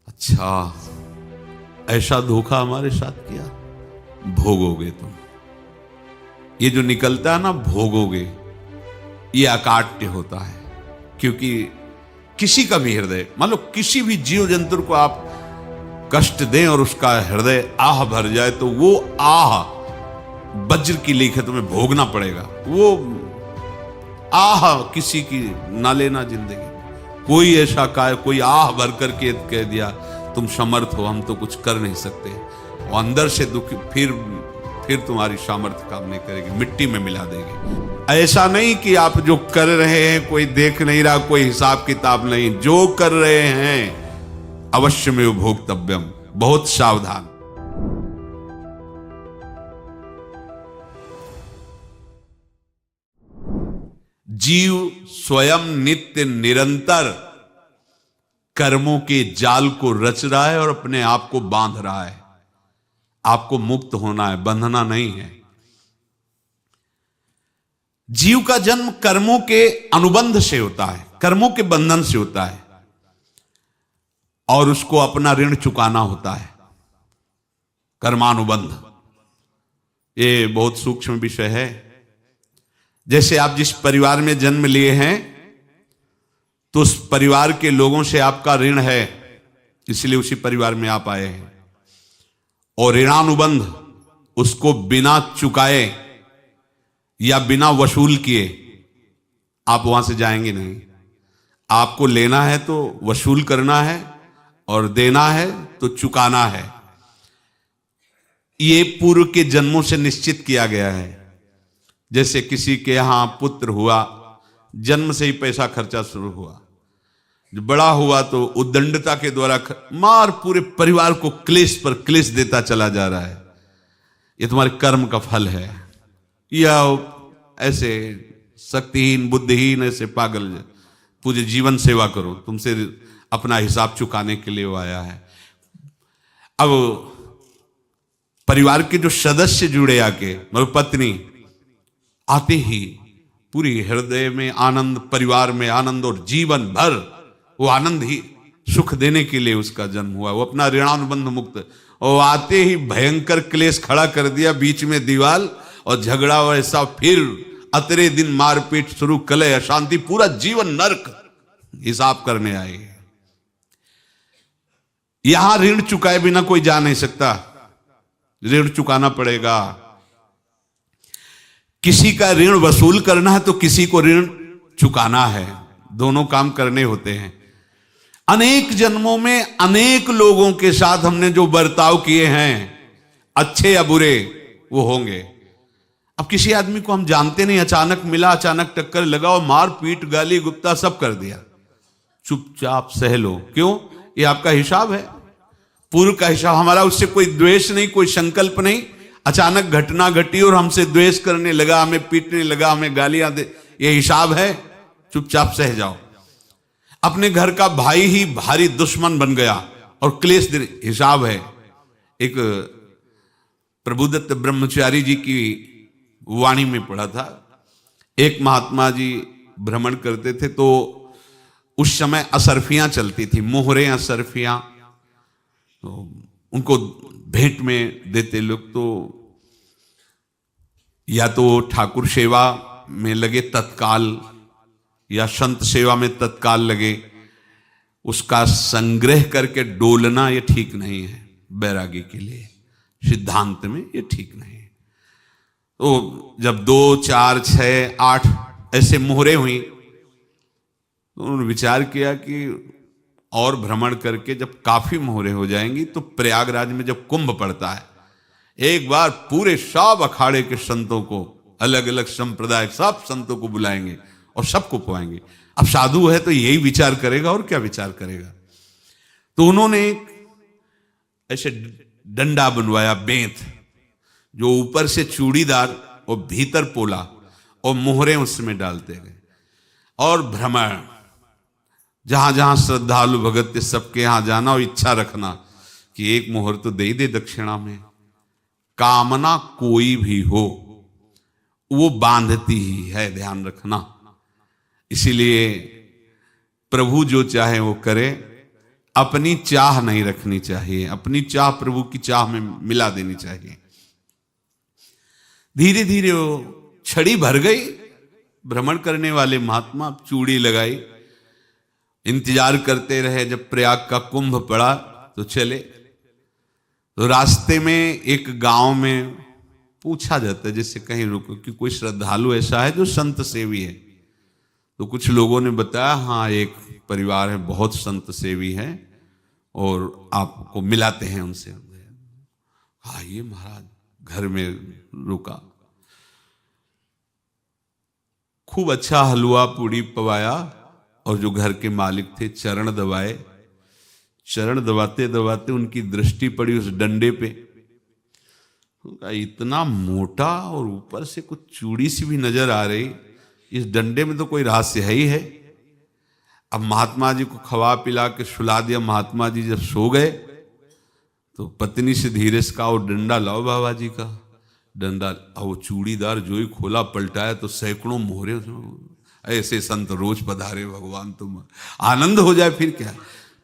अच्छा, ऐसा धोखा हमारे साथ किया, भोगोगे तुम। ये जो निकलता है ना भोगोगे, ये अकाट्य होता है। क्योंकि किसी का भी हृदय, मान लो किसी भी जीव जंतु को आप कष्ट दें और उसका हृदय आह भर जाए, तो वो आह वज्र की लेखे तुम्हें भोगना पड़ेगा। वो आह किसी की ना लेना जिंदगी। कोई ऐसा कोई आह भर करके कह दिया तुम समर्थ हो, हम तो कुछ कर नहीं सकते, और अंदर से दुखी, फिर तुम्हारी सामर्थ्य काम नहीं करेगी, मिट्टी में मिला देगी। ऐसा नहीं कि आप जो कर रहे हैं कोई देख नहीं रहा, कोई हिसाब किताब नहीं, जो कर रहे हैं अवश्य में भोक्तव्यम, बहुत सावधान। जीव स्वयं नित्य निरंतर कर्मों के जाल को रच रहा है और अपने आप को बांध रहा है। आपको मुक्त होना है, बंधना नहीं है। जीव का जन्म कर्मों के अनुबंध से होता है, कर्मों के बंधन से होता है, और उसको अपना ऋण चुकाना होता है। कर्मानुबंध ये बहुत सूक्ष्म विषय है। जैसे आप जिस परिवार में जन्म लिए हैं, तो उस परिवार के लोगों से आपका ऋण है, इसलिए उसी परिवार में आप आए हैं। और ऋणानुबंध, उसको बिना चुकाए या बिना वसूल किए आप वहां से जाएंगे नहीं। आपको लेना है तो वसूल करना है, और देना है तो चुकाना है। ये पूर्व के जन्मों से निश्चित किया गया है। जैसे किसी के यहां पुत्र हुआ, जन्म से ही पैसा खर्चा शुरू हुआ, जो बड़ा हुआ तो उद्दंडता के द्वारा मार पूरे परिवार को क्लेश पर क्लेश देता चला जा रहा है। ये तुम्हारे कर्म का फल है। या ऐसे शक्तिहीन बुद्धिहीन ऐसे पागल पूरे जीवन सेवा करो, तुमसे अपना हिसाब चुकाने के लिए वो आया है। अब परिवार के जो सदस्य जुड़े आके, मतलब पत्नी आते ही पूरी हृदय में आनंद, परिवार में आनंद, और जीवन भर वो आनंद ही सुख देने के लिए उसका जन्म हुआ। वो अपना ऋणानुबंध मुक्त, और आते ही भयंकर क्लेश खड़ा कर दिया, बीच में दीवाल और झगड़ा वैसा, फिर अतरे दिन मारपीट शुरू, कलह अशांति, पूरा जीवन नरक हिसाब करने आए। यहां ऋण चुकाए बिना कोई जा नहीं सकता, ऋण चुकाना पड़ेगा। किसी का ऋण वसूल करना है तो किसी को ऋण चुकाना है, दोनों काम करने होते हैं। अनेक जन्मों में अनेक लोगों के साथ हमने जो बर्ताव किए हैं, अच्छे या बुरे, वो होंगे। अब किसी आदमी को हम जानते नहीं, अचानक मिला, अचानक टक्कर लगा और मार पीट गाली गुप्ता सब कर दिया, चुपचाप सह लो। क्यों? ये आपका हिसाब है, पूर्व का हिसाब। हमारा उससे कोई द्वेष नहीं, कोई संकल्प नहीं। अचानक घटना घटी और हमसे द्वेष करने लगा, हमें पीटने लगा, हमें गालियां दे, ये हिसाब है, चुपचाप सह जाओ। अपने घर का भाई ही भारी दुश्मन बन गया और क्लेश दे, हिसाब है। एक प्रभुदत्त ब्रह्मचारी जी की वाणी में पढ़ा था, एक महात्मा जी भ्रमण करते थे, तो उस समय असरफियां चलती थी, मोहरे असरफियां, तो उनको भेंट में देते लोग। तो या तो ठाकुर सेवा में लगे तत्काल, या संत सेवा में तत्काल लगे, उसका संग्रह करके डोलना ये ठीक नहीं है। बैरागी के लिए सिद्धांत में ये ठीक नहीं है। तो जब 2, 4, 6, 8 ऐसे मोहरे हुई, तो उन्होंने विचार किया कि और भ्रमण करके जब काफी मोहरे हो जाएंगी तो प्रयागराज में जब कुंभ पड़ता है, एक बार पूरे सब अखाड़े के संतों को, अलग अलग संप्रदाय सब संतों को बुलाएंगे और सबको पवाएंगे। अब साधु है तो यही विचार करेगा, और क्या विचार करेगा। तो उन्होंने ऐसे डंडा बनवाया, बेंत, जो ऊपर से चूड़ीदार और भीतर पोला, और मोहरे उसमें डालते गए। और भ्रमण, जहां जहां श्रद्धालु भगत थे सबके यहां जाना और इच्छा रखना कि एक मोहर तो दे दे दक्षिणा में। कामना कोई भी हो वो बांधती ही है, ध्यान रखना। इसीलिए प्रभु जो चाहे वो करे, अपनी चाह नहीं रखनी चाहिए, अपनी चाह प्रभु की चाह में मिला देनी चाहिए। धीरे धीरे वो छड़ी भर गई। भ्रमण करने वाले महात्मा चूड़ी लगाई, इंतजार करते रहे। जब प्रयाग का कुंभ पड़ा तो चले। तो रास्ते में एक गांव में पूछा जाता है, जैसे कहीं रुको कि कोई श्रद्धालु ऐसा है जो संत सेवी है। तो कुछ लोगों ने बताया, हाँ एक परिवार है बहुत संत सेवी है और आपको मिलाते हैं उनसे। आइए महाराज, घर में रुका। खूब अच्छा हलवा पूड़ी पवाया और जो घर के मालिक थे चरण दबाए। चरण दबाते दबाते उनकी दृष्टि पड़ी उस डंडे पे। इतना मोटा और ऊपर से कुछ चूड़ी सी भी नजर आ रही, इस डंडे में तो कोई रहस्य है ही है। अब महात्मा जी को खवा पिला के सुला दिया। महात्मा जी जब सो गए तो पत्नी से धीरे से कहा, वो डंडा लाओ बाबा जी का डंडा। वो चूड़ीदार जो ही खोला पलटाया तो सैकड़ों मोहरे। ऐसे संत रोज पधारे भगवान, तुम आनंद हो जाए फिर क्या।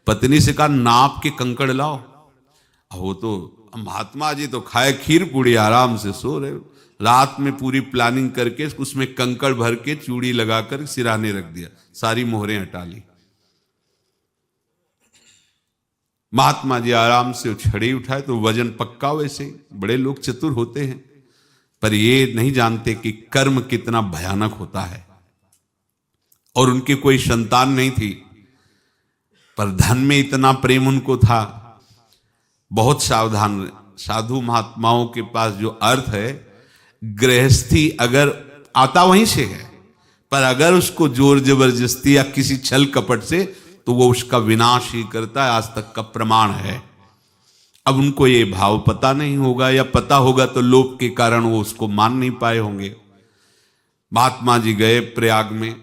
पत्नी से कहा, नाप के कंकड़ लाओ। वो तो महात्मा जी तो खाए खीर पूड़ी, आराम से सो रहे। रात में पूरी प्लानिंग करके उसमें कंकड़ भर के चूड़ी लगाकर सिराने रख दिया, सारी मोहरें हटा ली। महात्मा जी आराम से छड़ी उठाए तो वजन पक्का। वैसे बड़े लोग चतुर होते हैं, पर ये नहीं जानते कि कर्म कितना भयानक होता है। और उनकी कोई संतान नहीं थी, पर धन में इतना प्रेम उनको था। बहुत सावधान। साधु महात्माओं के पास जो अर्थ है, गृहस्थी अगर आता वहीं से है, पर अगर उसको जोर जबरदस्ती या किसी छल कपट से, तो वो उसका विनाश ही करता है। आज तक का प्रमाण है। अब उनको ये भाव पता नहीं होगा, या पता होगा तो लोभ के कारण वो उसको मान नहीं पाए होंगे। महात्मा जी गए प्रयाग में,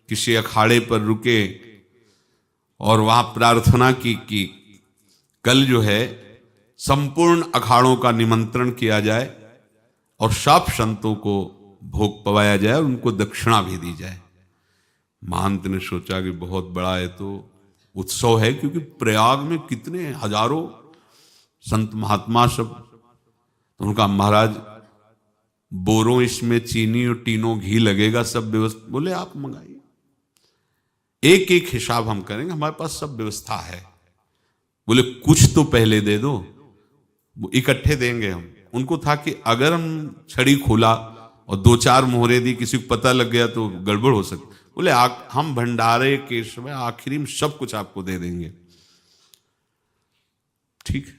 किसी अखाड़े पर रुके और वहां प्रार्थना की कि कल जो है संपूर्ण अखाड़ों का निमंत्रण किया जाए और सब संतों को भोग पवाया जाए और उनको दक्षिणा भी दी जाए। महंत ने सोचा कि बहुत बड़ा है तो उत्सव है, क्योंकि प्रयाग में कितने हजारों संत महात्मा सब। तो उनका महाराज बोरों इसमें चीनी और टीनों घी लगेगा, सब व्यवस्था। बोले आप मंगाइए, एक एक हिसाब हम करेंगे, हमारे पास सब व्यवस्था है। बोले कुछ तो पहले दे दो, वो इकट्ठे देंगे हम। उनको था कि अगर हम छड़ी खोला और दो चार मोहरे दी, किसी को पता लग गया तो गड़बड़ हो सकती। बोले हम भंडारे के समय आखिरी में सब कुछ आपको दे देंगे। ठीक है।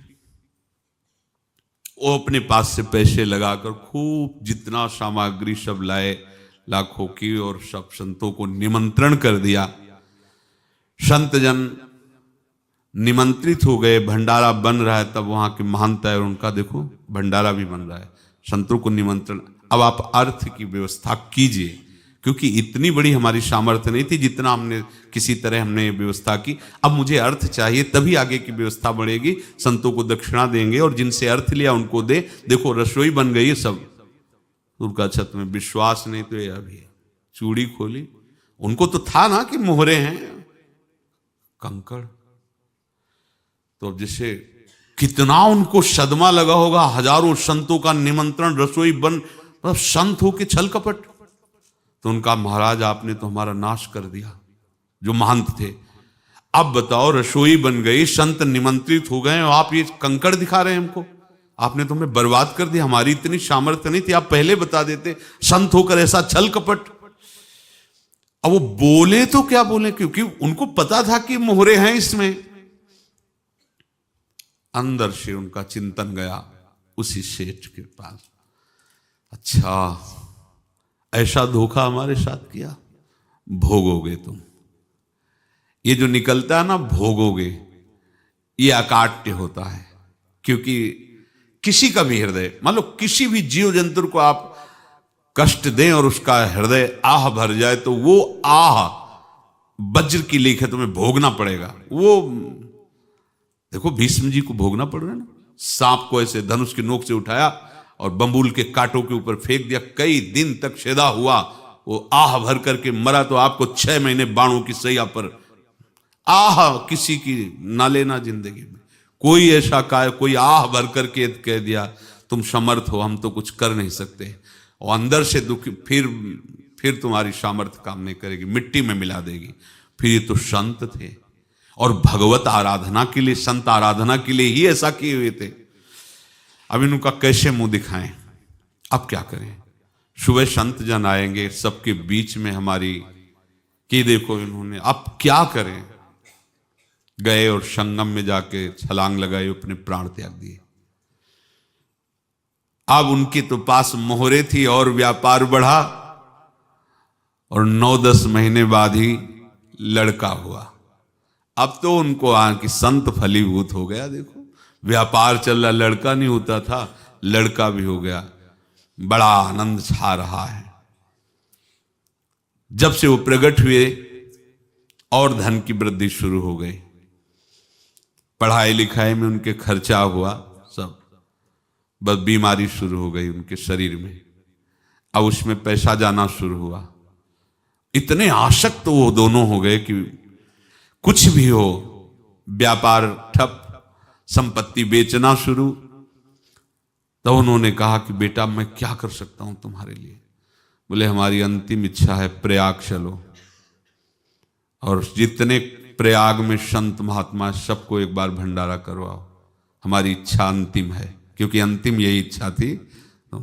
वो अपने पास से पैसे लगाकर खूब जितना सामग्री सब लाए, लाखों की, और सब संतों को निमंत्रण कर दिया। संत जन निमंत्रित हो गए, भंडारा बन रहा है। तब वहां के महंत है और उनका देखो भंडारा भी बन रहा है, संतों को निमंत्रण। अब आप अर्थ की व्यवस्था कीजिए, क्योंकि इतनी बड़ी हमारी सामर्थ्य नहीं थी जितना हमने किसी तरह हमने व्यवस्था की। अब मुझे अर्थ चाहिए, तभी आगे की व्यवस्था बढ़ेगी। संतों को दक्षिणा देंगे और जिनसे अर्थ लिया उनको दे। देखो रसोई बन गई है सब। उनका छत में विश्वास नहीं तो ये अभी चूड़ी खोली। उनको तो था ना कि मोहरे हैं, कंकड़। तो जैसे कितना उनको सदमा लगा होगा। हजारों संतों का निमंत्रण, रसोई बन, मतलब संत हो के छल कपट। तो उनका महाराज आपने तो हमारा नाश कर दिया, जो महंत थे। अब बताओ रसोई बन गई, संत निमंत्रित हो गए और आप ये कंकड़ दिखा रहे हैं हमको। आपने तो हमें बर्बाद कर दिया। हमारी इतनी सामर्थ्य नहीं थी, आप पहले बता देते। संत होकर ऐसा छल कपट। अब वो बोले तो क्या बोले, क्योंकि उनको पता था कि मोहरे हैं इसमें। अंदर से उनका चिंतन गया उसी सेठ के पास, अच्छा ऐसा धोखा हमारे साथ किया, भोगोगे तुम। ये जो निकलता है ना भोगोगे, ये अकाट्य होता है। क्योंकि किसी का भी हृदय, मान लो किसी भी जीव जंतु को आप कष्ट दें और उसका हृदय आह भर जाए, तो वो आह वज्र की लेख है, तुम्हें भोगना पड़ेगा। वो देखो भीष्म जी को भोगना पड़ रहा है ना। सांप को ऐसे धनुष की नोक से उठाया और बंबूल के कांटों के ऊपर फेंक दिया, कई दिन तक शेदा हुआ, वो आह भर करके मरा। तो आपको 6 महीने बाणों की सैया पर आह किसी की ना लेना जिंदगी में। कोई ऐसा कोई आह भर करके कह दिया तुम समर्थ हो, हम तो कुछ कर नहीं सकते, और अंदर से दुखी, फिर तुम्हारी सामर्थ्य काम नहीं करेगी, मिट्टी में मिला देगी। फिर ये तो संत थे और भगवत आराधना के लिए, संत आराधना के लिए ही ऐसा किए हुए थे। अब इनका कैसे मुंह दिखाएं, अब क्या करें। सुबह संत जन आएंगे, सबके बीच में हमारी कि देखो इन्होंने, अब क्या करें। गए और संगम में जाके छलांग लगाई, अपने प्राण त्याग दिए। अब उनके तो पास मोहरे थी और व्यापार बढ़ा, और 9-10 महीने बाद ही लड़का हुआ। अब तो उनको कि संत फलीभूत हो गया। देखो व्यापार चल रहा, लड़का नहीं होता था, लड़का भी हो गया। बड़ा आनंद छा रहा है। जब से वो प्रकट हुए और धन की वृद्धि शुरू हो गई, पढ़ाई लिखाई में उनके खर्चा हुआ सब, बस बीमारी शुरू हो गई उनके शरीर में। अब उसमें पैसा जाना शुरू हुआ। इतने आसक्त तो वो दोनों हो गए कि कुछ भी हो, व्यापार ठप, संपत्ति बेचना शुरू। तो उन्होंने कहा कि बेटा मैं क्या कर सकता हूं तुम्हारे लिए। बोले हमारी अंतिम इच्छा है प्रयाग चलो, और जितने प्रयाग में संत महात्मा सबको एक बार भंडारा करवाओ, हमारी इच्छा अंतिम है। क्योंकि अंतिम यही इच्छा थी। तो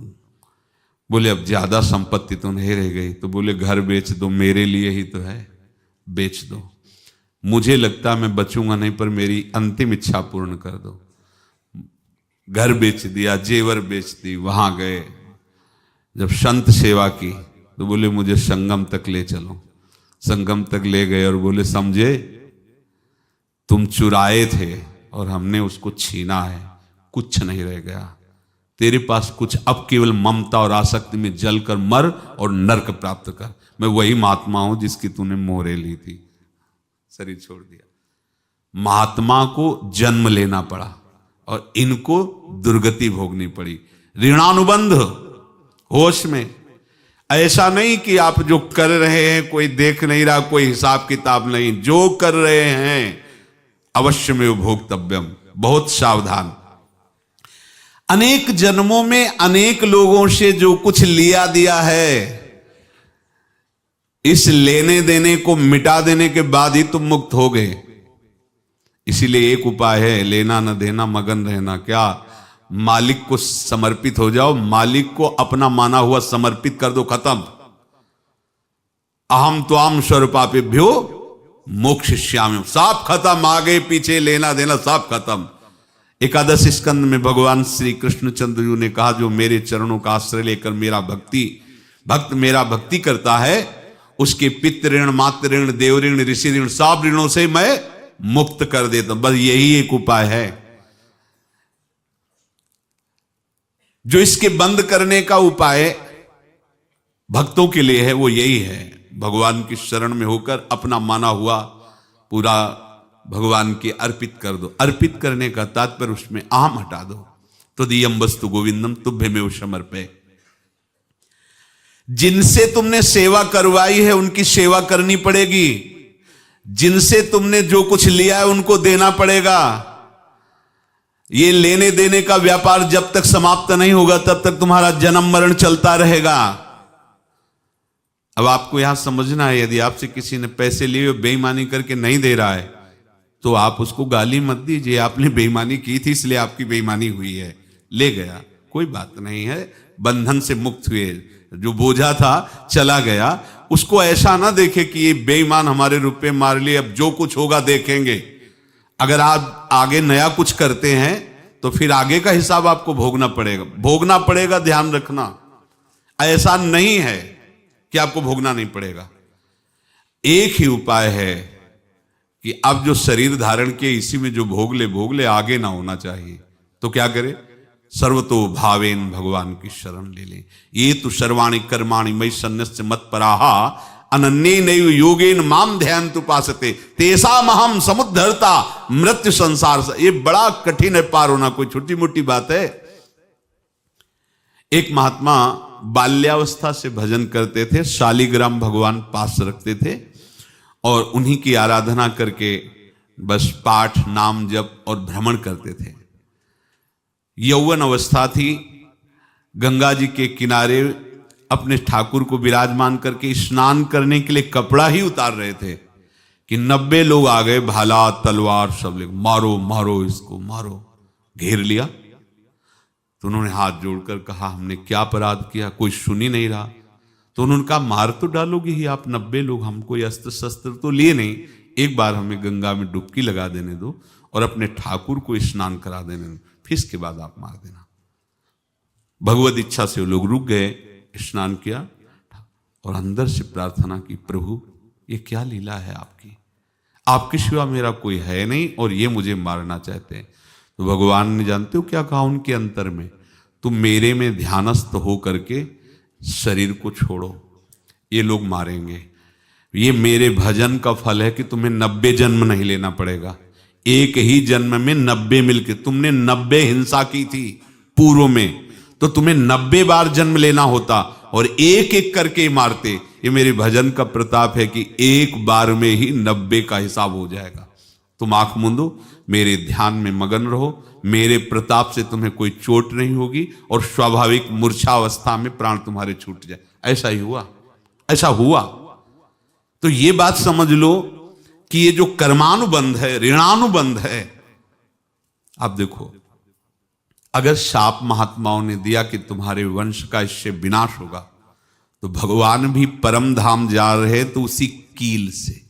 बोले अब ज्यादा संपत्ति तो नहीं रह गई। तो बोले घर बेच दो, मेरे लिए ही तो है, बेच दो। मुझे लगता मैं बचूंगा नहीं, पर मेरी अंतिम इच्छा पूर्ण कर दो। घर बेच दिया, जेवर बेच दी। वहां गए, जब संत सेवा की तो बोले मुझे संगम तक ले चलो। संगम तक ले गए और बोले समझे तुम चुराए थे और हमने उसको छीना है, कुछ नहीं रह गया तेरे पास कुछ, अब केवल ममता और आसक्ति में जलकर मर और नरक प्राप्त कर। मैं वही महात्मा हूं जिसकी तूने मोहरे ली थी, शरीर छोड़ दिया। महात्मा को जन्म लेना पड़ा और इनको दुर्गति भोगनी पड़ी। ऋणानुबंध होश में, ऐसा नहीं कि आप जो कर रहे हैं कोई देख नहीं रहा, कोई हिसाब किताब नहीं, जो कर रहे हैं अवश्य में भोक्तव्यम। बहुत सावधान। अनेक जन्मों में अनेक लोगों से जो कुछ लिया दिया है, इस लेने देने को मिटा देने के बाद ही तुम मुक्त हो गए। इसीलिए एक उपाय है, लेना न देना मगन रहना। क्या? मालिक को समर्पित हो जाओ, मालिक को अपना माना हुआ समर्पित कर दो, खत्म। अहम त्वाम स्वरूपापेभ्यो मोक्षयिष्यामि, सब खत्म। आगे पीछे लेना देना सब खत्म। एकादश स्कंद में भगवान श्री कृष्णचंद्र जी ने कहा जो मेरे चरणों का आश्रय लेकर भक्त मेरा भक्ति करता है, उसके पितृ ऋण, मातृ ऋण, देव ऋण, ऋषि ऋण, सब ऋणों से मैं मुक्त कर देता हूं। बस यही एक उपाय है जो इसके बंद करने का उपाय भक्तों के लिए है। वो यही है, भगवान की शरण में होकर अपना माना हुआ पूरा भगवान के अर्पित कर दो। अर्पित करने का तात्पर्य उसमें अहम हटा दो। तो दियम वस्तु गोविंदम तुभ्यमेव समर्पये। जिनसे तुमने सेवा करवाई है उनकी सेवा करनी पड़ेगी। जिनसे तुमने जो कुछ लिया है उनको देना पड़ेगा। ये लेने देने का व्यापार जब तक समाप्त नहीं होगा तब तक तुम्हारा जन्म मरण चलता रहेगा। अब आपको यहां समझना है, यदि आपसे किसी ने पैसे लिए बेईमानी करके नहीं दे रहा है तो आप उसको गाली मत दीजिए। आपने बेईमानी की थी इसलिए आपकी बेईमानी हुई है, ले गया, कोई बात नहीं है, बंधन से मुक्त हुए, जो बोझा था चला गया। उसको ऐसा ना देखे कि ये बेईमान हमारे रुपए मार लिए, अब जो कुछ होगा देखेंगे। अगर आप आगे नया कुछ करते हैं तो फिर आगे का हिसाब आपको भोगना पड़ेगा, ध्यान रखना। ऐसा नहीं है कि आपको भोगना नहीं पड़ेगा। एक ही उपाय है कि अब जो शरीर धारण किए इसी में जो भोग ले, आगे ना होना चाहिए। तो क्या करे? सर्वतो भावेन भगवान की शरण ले ले। ये तो सर्वाणि कर्माणि मयि सन्न्यस्य मत्पराहा अनन्येनैव योगेन माम ध्यायन्तु उपासते तेषामहं समुद्धर्ता मृत्यु संसार से। ये बड़ा कठिन है पार होना, कोई छोटी मोटी बात है। एक महात्मा बाल्यावस्था से भजन करते थे, शालिग्राम भगवान पास रखते थे और उन्हीं की आराधना करके बस पाठ नाम जप और भ्रमण करते थे। यौवन अवस्था थी, गंगा जी के किनारे अपने ठाकुर को विराजमान करके स्नान करने के लिए कपड़ा ही उतार रहे थे कि 90 लोग आ गए, भाला तलवार सब ले, मारो मारो इसको मारो, घेर लिया। तो उन्होंने हाथ जोड़कर कहा हमने क्या अपराध किया, कोई सुन ही नहीं रहा। तो उन्होंने कहा मार तो डालोगे ही आप 90 लोग, हम कोई अस्त्र शस्त्र तो लिए नहीं, एक बार हमें गंगा में डुबकी लगा देने दो और अपने ठाकुर को स्नान करा देने दो, फिर इसके बाद आप मार देना। भगवत इच्छा से वो लोग रुक गए, स्नान किया और अंदर से प्रार्थना की, प्रभु ये क्या लीला है आपकी, आपके सिवा मेरा कोई है नहीं और ये मुझे मारना चाहते हैं। तो भगवान ने जानते हो क्या कहा उनके अंतर में, तुम मेरे में ध्यानस्थ हो करके शरीर को छोड़ो, ये लोग मारेंगे, ये मेरे भजन का फल है कि तुम्हें 90 जन्म नहीं लेना पड़ेगा, एक ही जन्म में 90 मिलके, तुमने 90 हिंसा की थी पूर्व में, तो तुम्हें 90 बार जन्म लेना होता और एक एक करके मारते। ये मेरे भजन का प्रताप है कि एक बार में ही 90 का हिसाब हो जाएगा। तुम आंख मूंदो, मेरे ध्यान में मगन रहो, मेरे प्रताप से तुम्हें कोई चोट नहीं होगी और स्वाभाविक मूर्छावस्था में प्राण तुम्हारे छूट जाए। ऐसा ही हुआ, ऐसा हुआ। तो ये बात समझ लो कि ये जो कर्मानुबंध है, ऋणानुबंध है। अब देखो, अगर शाप महात्माओं ने दिया कि तुम्हारे वंश का इससे विनाश होगा, तो भगवान भी परम धाम जा रहे तो उसी कील से,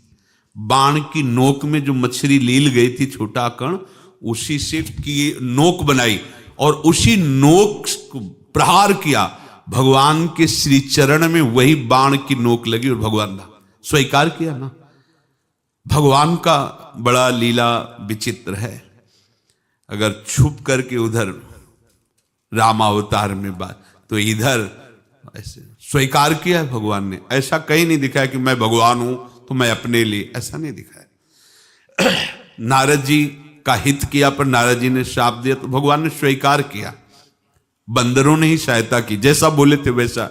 बाण की नोक में जो मछली लील गई थी छोटा कण, उसी से की नोक बनाई और उसी नोक को प्रहार किया, भगवान के श्री चरण में वही बाण की नोक लगी और भगवान ने स्वीकार किया ना। भगवान का बड़ा लीला विचित्र है। अगर छुप करके उधर रामावतार में बात, तो इधर ऐसे स्वीकार किया है भगवान ने। ऐसा कहीं नहीं दिखाया कि मैं भगवान हूं तो मैं अपने लिए, ऐसा नहीं दिखाया। नारद जी का हित किया पर नारद जी ने श्राप दिया तो भगवान ने स्वीकार किया। बंदरों ने ही सहायता की, जैसा बोले थे वैसा।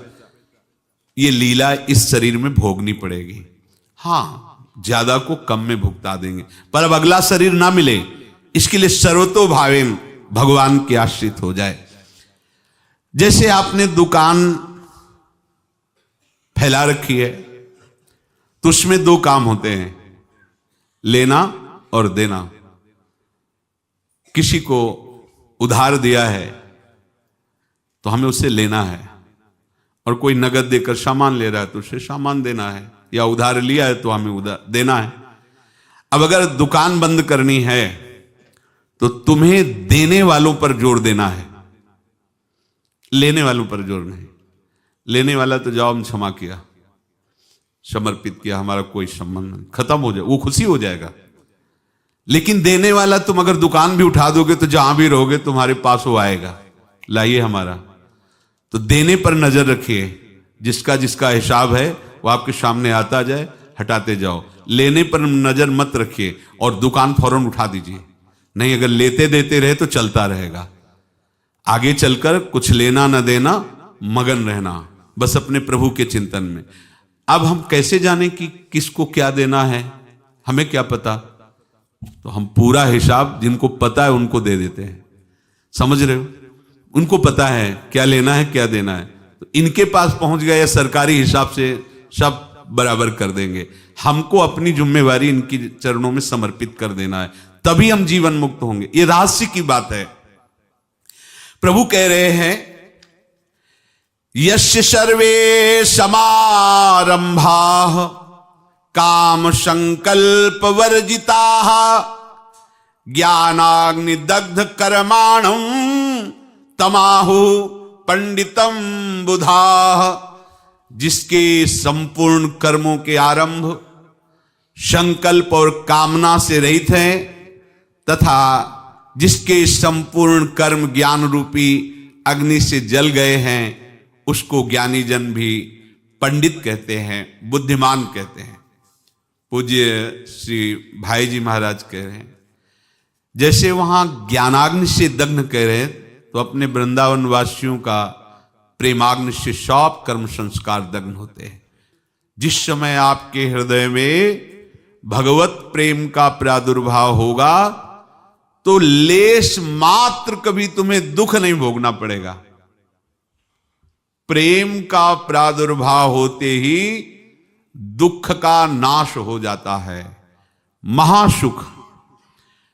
ये लीला इस शरीर में भोगनी पड़ेगी। हाँ, ज्यादा को कम में भुगता देंगे, पर अब अगला शरीर ना मिले, इसके लिए सर्वतो भावेन भगवान के आश्रित हो जाए। जैसे आपने दुकान फैला रखी है तो उसमें दो काम होते हैं, लेना और देना। किसी को उधार दिया है तो हमें उससे लेना है, और कोई नगद देकर सामान ले रहा है तो उसे सामान देना है, या उधार लिया है तो हमें उधार देना है। अब अगर दुकान बंद करनी है तो तुम्हें देने वालों पर जोर देना है, लेने वालों पर जोर नहीं। लेने वाला तो जाओ हम क्षमा किया, समर्पित किया, हमारा कोई संबंध नहीं, खत्म हो जाए, वो खुशी हो जाएगा। लेकिन देने वाला तुम अगर दुकान भी उठा दोगे तो जहां भी रहोगे तुम्हारे पास वो आएगा, लाइए हमारा। तो देने पर नजर रखिए, जिसका जिसका हिसाब है वो आपके सामने आता जाए, हटाते जाओ। लेने पर नजर मत रखिए और दुकान फौरन उठा दीजिए, नहीं अगर लेते देते रहे तो चलता रहेगा। आगे चलकर कुछ लेना न देना, मगन रहना बस अपने प्रभु के चिंतन में। अब हम कैसे जाने कि किसको क्या देना है, हमें क्या पता? तो हम पूरा हिसाब जिनको पता है उनको दे देते हैं, समझ रहे हो? उनको पता है क्या लेना है क्या देना है, तो इनके पास पहुंच गए या सरकारी हिसाब से सब बराबर कर देंगे। हमको अपनी जिम्मेवारी इनकी चरणों में समर्पित कर देना है, तभी हम जीवन मुक्त होंगे। ये रहस्य की बात है। प्रभु कह रहे हैं, यस्य सर्वे समारंभा काम संकल्प वर्जिता ज्ञानाग्नि दग्ध कर्माणं तमाहु पंडितम बुधा। जिसके संपूर्ण कर्मों के आरंभ संकल्प और कामना से रहित हैं, तथा जिसके संपूर्ण कर्म ज्ञान रूपी अग्नि से जल गए हैं, उसको ज्ञानी जन भी पंडित कहते हैं, बुद्धिमान कहते हैं। पूज्य श्री भाई जी महाराज कह रहे हैं, जैसे वहां ज्ञानाग्नि से दग्न कह रहे हैं, तो अपने वृंदावन वासियों का प्रेमाग्नि से सब कर्म संस्कार दग्न होते हैं। जिस समय आपके हृदय में भगवत प्रेम का प्रादुर्भाव होगा तो लेश मात्र कभी तुम्हें दुख नहीं भोगना पड़ेगा। प्रेम का प्रादुर्भाव होते ही दुख का नाश हो जाता है, महासुख।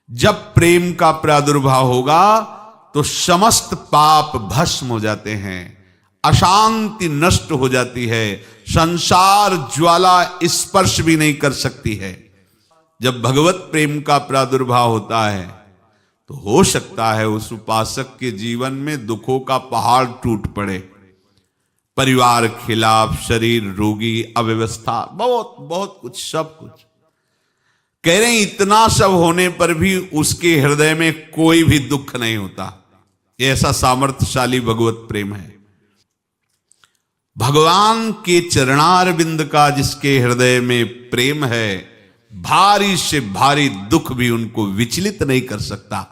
जब प्रेम का प्रादुर्भाव होगा तो समस्त पाप भस्म हो जाते हैं, अशांति नष्ट हो जाती है, संसार ज्वाला स्पर्श भी नहीं कर सकती है। जब भगवत प्रेम का प्रादुर्भाव होता है तो हो सकता है उस उपासक के जीवन में दुखों का पहाड़ टूट पड़े, परिवार खिलाफ, शरीर रोगी, अव्यवस्था, बहुत बहुत कुछ, सब कुछ। कह रहे हैं इतना सब होने पर भी उसके हृदय में कोई भी दुख नहीं होता। ये ऐसा सामर्थ्यशाली भगवत प्रेम है। भगवान के चरणारविंद का जिसके हृदय में प्रेम है, भारी से भारी दुख भी उनको विचलित नहीं कर सकता।